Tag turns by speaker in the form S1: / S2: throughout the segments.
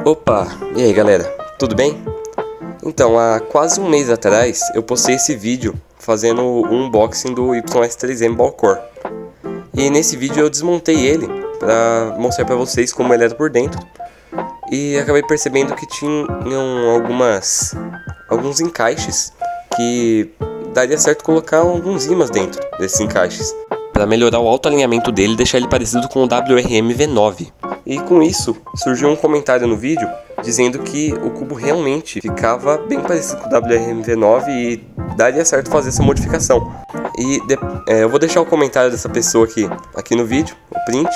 S1: Opa, e aí galera, tudo bem? Então, há quase um mês atrás eu postei esse vídeo fazendo o unboxing do YS3M Ballcore. E nesse vídeo eu desmontei ele para mostrar para vocês como ele era por dentro. E acabei percebendo que tinham alguns encaixes que daria certo colocar alguns ímãs dentro desses encaixes, para melhorar o autoalinhamento dele e deixar ele parecido com o WRM V9. E com isso, surgiu um comentário no vídeo dizendo que o cubo realmente ficava bem parecido com o WRM V9 e daria certo fazer essa modificação. E eu vou deixar o comentário dessa pessoa aqui no vídeo, o print.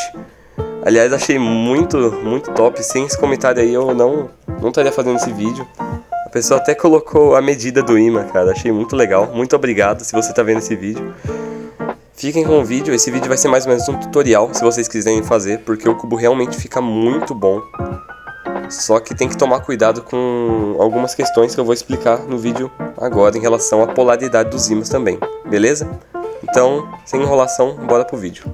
S1: Aliás, achei muito top. Sem esse comentário aí eu não estaria fazendo esse vídeo. A pessoa até colocou a medida do ímã, cara. Achei muito legal. Muito obrigado se você está vendo esse vídeo. Fiquem com o vídeo, esse vídeo vai ser mais ou menos um tutorial, se vocês quiserem fazer, porque o cubo realmente fica muito bom. Só que tem que tomar cuidado com algumas questões que eu vou explicar no vídeo agora em relação à polaridade dos ímãs também, beleza? Então, sem enrolação, bora pro vídeo.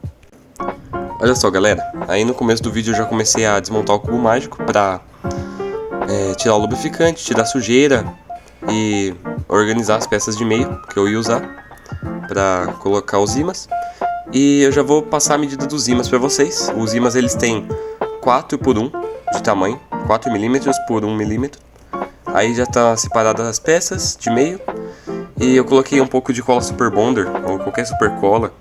S1: Olha só galera, aí no começo do vídeo eu já comecei a desmontar o cubo mágico pra tirar o lubrificante, tirar a sujeira e organizar as peças de meio que eu ia usar para colocar os ímãs. E eu já vou passar a medida dos ímãs para vocês. Os ímãs eles têm 4 por 1 de tamanho, 4 mm por 1 mm. Aí já tá separadas as peças de meio. E eu coloquei um pouco de cola Super Bonder ou qualquer super cola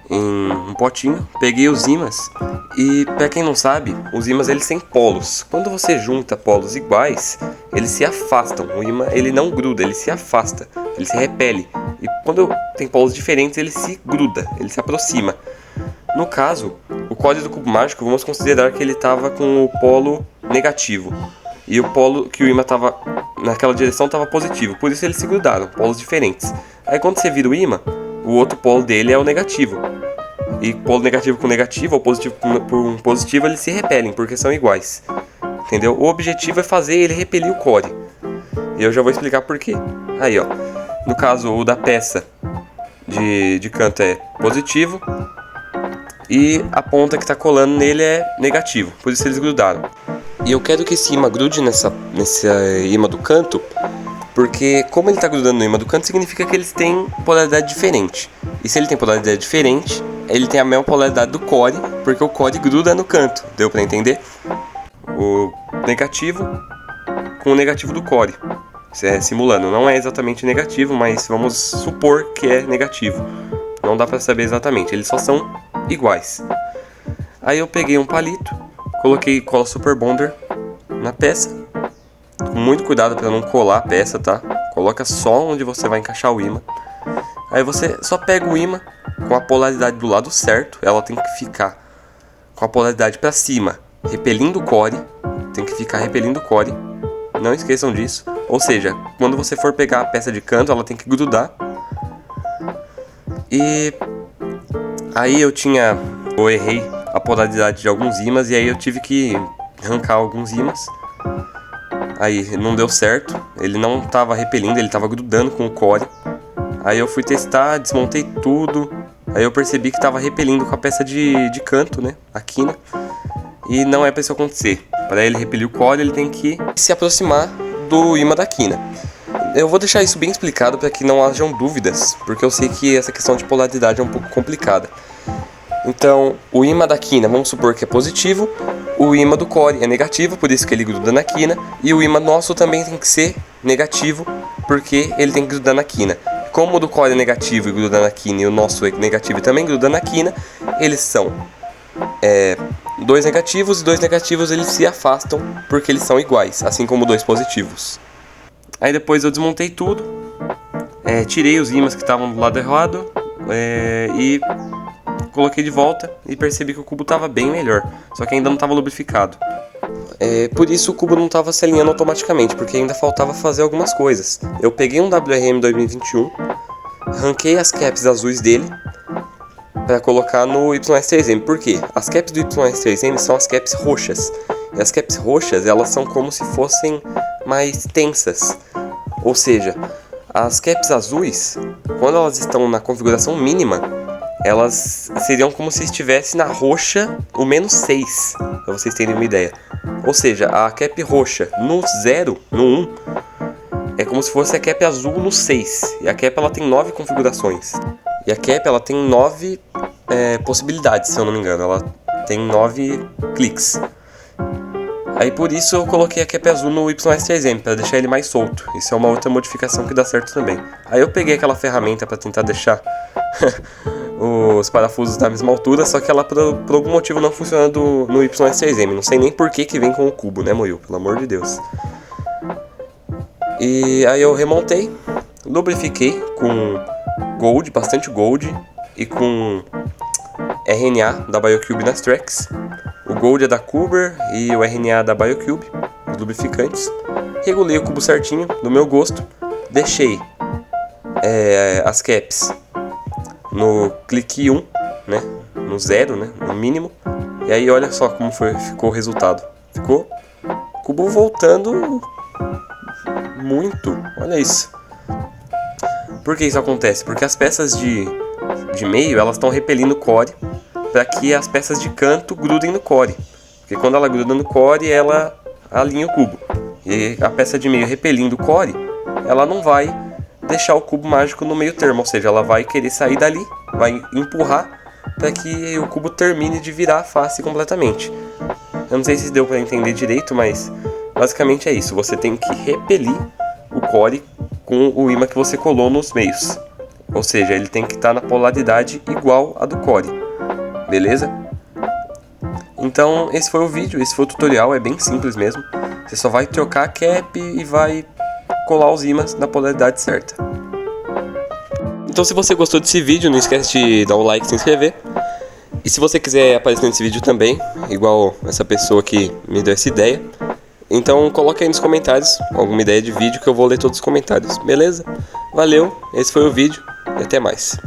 S1: em um potinho. Peguei os ímãs e, para quem não sabe, os ímãs eles têm polos. Quando você junta polos iguais, eles se afastam. O ímã ele não gruda, ele se afasta, ele se repele. E quando tem polos diferentes, ele se gruda, ele se aproxima. No caso, o core do cubo mágico, vamos considerar que ele estava com o polo negativo. E o polo que o ímã estava naquela direção estava positivo, por isso eles se grudaram, polos diferentes. Aí quando você vira o ímã, o outro polo dele é o negativo. E polo negativo com negativo, ou positivo com positivo, eles se repelem, porque são iguais. Entendeu? O objetivo é fazer ele repelir o core. E eu já vou explicar por quê. Aí ó, no caso o da peça de canto é positivo e a ponta que está colando nele é negativo, por isso eles grudaram. E eu quero que esse ímã grude nesse ímã do canto, porque como ele está grudando no ímã do canto, significa que eles têm polaridade diferente. E se ele tem polaridade diferente, ele tem a mesma polaridade do core, porque o core gruda no canto, deu para entender? O negativo com o negativo do core, simulando, não é exatamente negativo, mas vamos supor que é negativo. Não dá para saber exatamente, eles só são iguais. Aí eu peguei um palito, coloquei cola Super Bonder na peça, com muito cuidado para não colar a peça, tá? Coloca só onde você vai encaixar o ímã. Aí você só pega o ímã com a polaridade do lado certo, ela tem que ficar com a polaridade para cima, repelindo o core, tem que ficar repelindo o core, não esqueçam disso. Ou seja, quando você for pegar a peça de canto, ela tem que grudar. E aí eu errei a polaridade de alguns ímãs e aí eu tive que arrancar alguns ímãs. Aí não deu certo, ele não estava repelindo, ele estava grudando com o core. Aí eu fui testar, desmontei tudo. Aí eu percebi que estava repelindo com a peça de canto, né, a quina. E não é para isso acontecer. Para ele repelir o core, ele tem que se aproximar do ímã da quina. Eu vou deixar isso bem explicado para que não hajam dúvidas, porque eu sei que essa questão de polaridade é um pouco complicada. Então, o ímã da quina, vamos supor que é positivo, o ímã do core é negativo, por isso que ele gruda na quina, e o ímã nosso também tem que ser negativo, porque ele tem que grudar na quina. Como o do core é negativo e gruda na quina, e o nosso é negativo e também gruda na quina, eles são dois negativos, e dois negativos eles se afastam porque eles são iguais, assim como dois positivos. Aí depois eu desmontei tudo, tirei os ímãs que estavam do lado errado e coloquei de volta e percebi que o cubo estava bem melhor, só que ainda não estava lubrificado. Por isso o cubo não estava se alinhando automaticamente, porque ainda faltava fazer algumas coisas. Eu peguei um WRM 2021, arranquei as caps azuis dele para colocar no YS3M. Por quê? As caps do YS3M são as caps roxas. E as caps roxas, elas são como se fossem mais tensas. Ou seja, as caps azuis, quando elas estão na configuração mínima, elas seriam como se estivesse na roxa o -6, para vocês terem uma ideia. Ou seja, a cap roxa no 0, no 1, é como se fosse a cap azul no 6. E a cap ela tem 9 configurações. E a cap ela tem 9 possibilidades, se eu não me engano. Ela tem 9 cliques. Aí por isso eu coloquei a cap azul no YS3M, para deixar ele mais solto. Isso é uma outra modificação que dá certo também. Aí eu peguei aquela ferramenta para tentar deixar os parafusos da mesma altura, só que ela por algum motivo não funciona no YS3M. Não sei nem por que vem com o cubo, né, Moil? Pelo amor de Deus. E aí eu remontei, lubrifiquei com Gold, bastante Gold, e com RNA da BioCube nas tracks. O Gold é da Kuber e o RNA da BioCube, os lubrificantes. Regulei o cubo certinho, do meu gosto. Deixei as caps no clique 1, né? No 0, né? No mínimo. E aí olha só como ficou o resultado. Ficou o cubo voltando muito. Olha isso. Por que isso acontece? Porque as peças de meio elas estão repelindo o core para que as peças de canto grudem no core. Porque quando ela gruda no core, ela alinha o cubo. E a peça de meio repelindo o core, ela não vai deixar o cubo mágico no meio termo. Ou seja, ela vai querer sair dali, vai empurrar para que o cubo termine de virar a face completamente. Eu não sei se deu para entender direito, mas basicamente é isso. Você tem que repelir o core com o ímã que você colou nos meios. Ou seja, ele tem que estar na polaridade igual a do core. Beleza? Então esse foi o vídeo, esse foi o tutorial, é bem simples mesmo. Você só vai trocar a cap e vai colar os ímãs na polaridade certa. Então se você gostou desse vídeo, não esquece de dar o like e se inscrever. E se você quiser aparecer nesse vídeo também, igual essa pessoa que me deu essa ideia, então coloque aí nos comentários alguma ideia de vídeo que eu vou ler todos os comentários, beleza? Valeu, esse foi o vídeo e até mais.